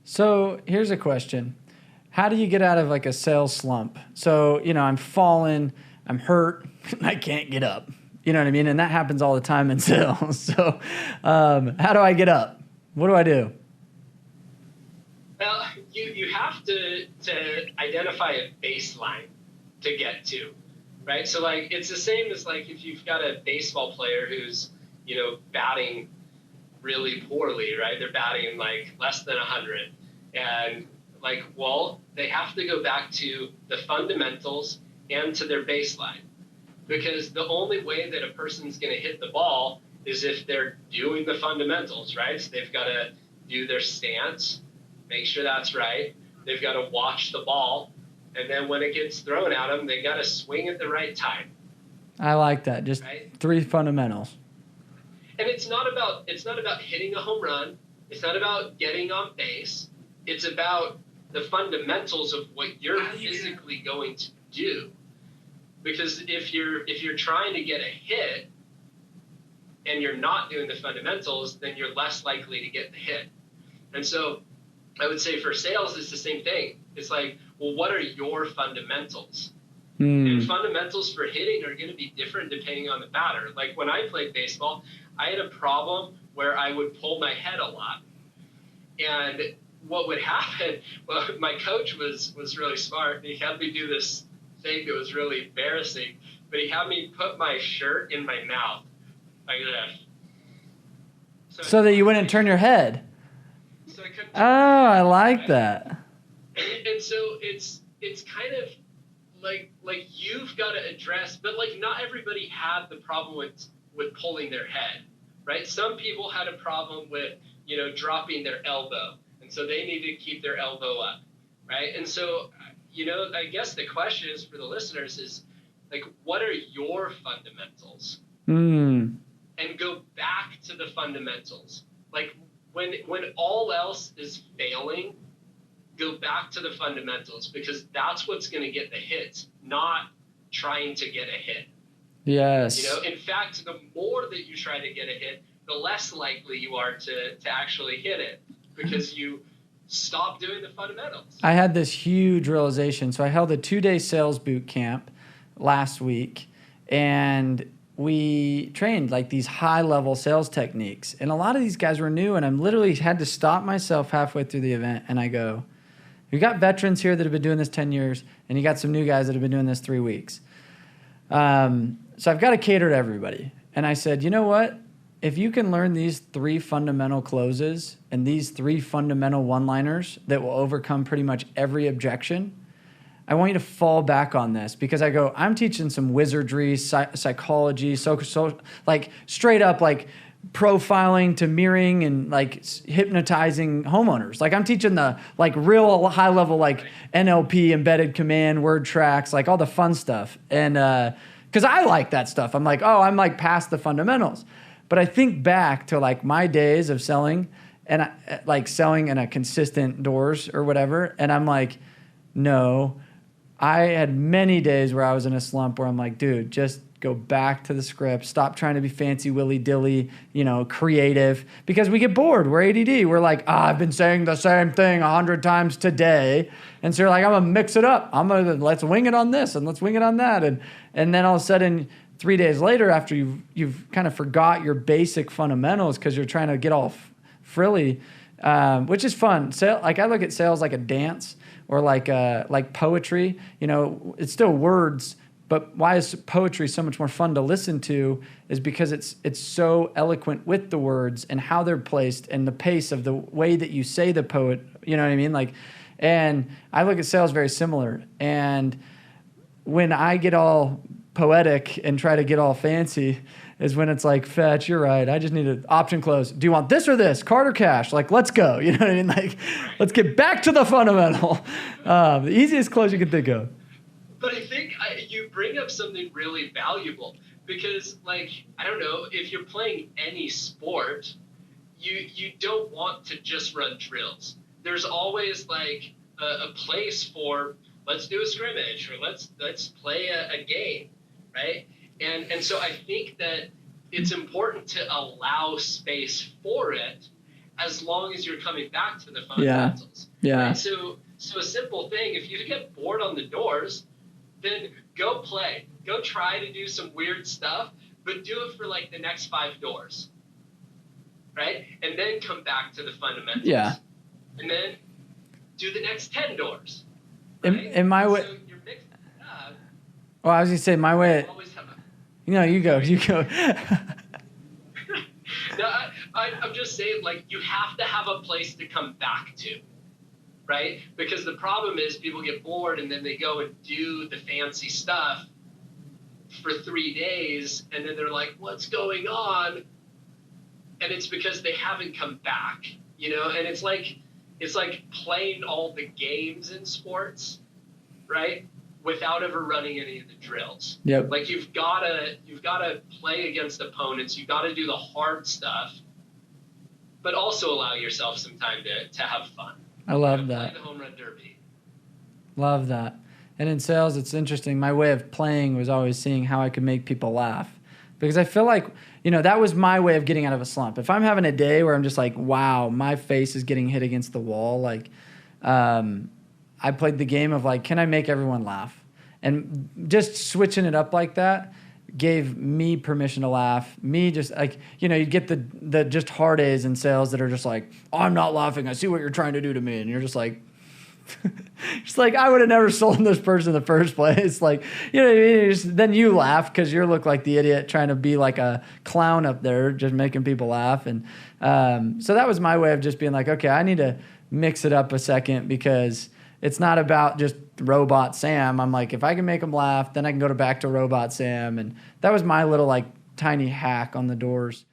So here's a question. How do you get out of like a sales slump? So, I'm falling, I'm hurt, and I can't get up. You know what I mean? And that happens all the time in sales. So, how do I get up? What do I do? Well, you have to identify a baseline to get to, right? So like it's the same as like if you've got a baseball player who's batting really poorly, right? They're batting like less than 100, and like well, they have to go back to the fundamentals and to their baseline, because the only way that a person's going to hit the ball is if they're doing the fundamentals, right? So they've got to do their stance, make sure that's right. They've got to watch the ball, and then when it gets thrown at them, they got to swing at the right time. I like that. Just right? 3 fundamentals. And it's not about hitting a home run. It's not about getting on base. It's about the fundamentals of what you're physically going to do. Because if you're trying to get a hit and you're not doing the fundamentals, then you're less likely to get the hit. And so I would say for sales, it's the same thing. It's like, well, what are your fundamentals? And fundamentals for hitting are going to be different depending on the batter. Like when I played baseball, I had a problem where I would pull my head a lot. And what would happen, well, my coach was really smart. He had me do this thing that was really embarrassing, but he had me put my shirt in my mouth like this. So that you wouldn't turn your head. So I couldn't. Oh, I like that. And so it's kind of like you've got to address, but like not everybody had the problem with pulling their head, right? Some people had a problem with dropping their elbow, and so they needed to keep their elbow up, right? And so I guess the question is for the listeners is like, what are your fundamentals? And go back to the fundamentals. Like when all else is failing, go back to the fundamentals, because that's what's going to get the hits, not trying to get a hit. Yes. In fact, the more that you try to get a hit, the less likely you are to actually hit it, because you stop doing the fundamentals. I had this huge realization. So I held a 2-day sales boot camp last week, and we trained like these high-level sales techniques. And a lot of these guys were new, and I literally had to stop myself halfway through the event, and I go, you got veterans here that have been doing this 10 years, and you got some new guys that have been doing this 3 weeks. So I've got to cater to everybody. And I said, you know what? If you can learn these 3 fundamental closes and these 3 fundamental one-liners that will overcome pretty much every objection, I want you to fall back on this, because I go, I'm teaching some wizardry, psychology, like straight up like profiling to mirroring and like hypnotizing homeowners. Like I'm teaching the like real high level like NLP, embedded command, word tracks, like all the fun stuff. And because I like that stuff. I'm like, oh, I'm like past the fundamentals. But I think back to like my days of selling and like selling in a consistent doors or whatever. And I'm like, no, I had many days where I was in a slump where I'm like, dude, just go back to the script. Stop trying to be fancy, willy-dilly, creative, because we get bored. We're ADD. We're like, I've been saying the same thing 100 times today. And so you're like, I'm going to mix it up. Let's wing it on this and let's wing it on that. And then all of a sudden, 3 days later, after you've kind of forgot your basic fundamentals because you're trying to get all frilly, which is fun. Like I look at sales like a dance or like poetry. It's still words. But why is poetry so much more fun to listen to is because it's so eloquent with the words and how they're placed and the pace of the way that you say the poet, you know what I mean? Like, and I look at sales very similar. And when I get all poetic and try to get all fancy is when it's like, fetch, you're right. I just need an option close. Do you want this or this? Card or cash? Like, let's go. You know what I mean? Like, let's get back to the fundamental. The easiest close you can think of. But I think you bring up something really valuable, because, like, I don't know, if you're playing any sport, you don't want to just run drills. There's always, like, a place for, let's do a scrimmage, or let's play a game, right? And so I think that it's important to allow space for it, as long as you're coming back to the Yeah. fundamentals. Yeah. Right? So a simple thing, if you get bored on the doors, then go play. Go try to do some weird stuff, but do it for like the next 5 doors. Right? And then come back to the fundamentals. Yeah. And then do the next 10 doors. Right? In my way. So you're mixing it up. Well, I was going to say, my way. Always have a, You go. You go. No, I'm just saying, like, you have to have a place to come back to, right? Because the problem is people get bored and then they go and do the fancy stuff for 3 days, and then they're like, what's going on? And it's because they haven't come back, and it's like playing all the games in sports, right? Without ever running any of the drills. Yep. Like you've gotta play against opponents. You've got to do the hard stuff, but also allow yourself some time to have fun. I love that. Play the home run derby. Love that. And in sales, it's interesting. My way of playing was always seeing how I could make people laugh, because I feel like, that was my way of getting out of a slump. If I'm having a day where I'm just like, wow, my face is getting hit against the wall, like, I played the game of like, can I make everyone laugh? And just switching it up like that gave me permission to laugh. Me just like, you get the just hard A's in sales that are just like, oh, I'm not laughing. I see what you're trying to do to me. And you're just like, just like, I would have never sold this person in the first place. Like, what I mean? Then you laugh because you look like the idiot trying to be like a clown up there, just making people laugh. And so that was my way of just being like, okay, I need to mix it up a second, because it's not about just Robot Sam. I'm like, if I can make them laugh, then I can go back to Robot Sam. And that was my little like tiny hack on the doors.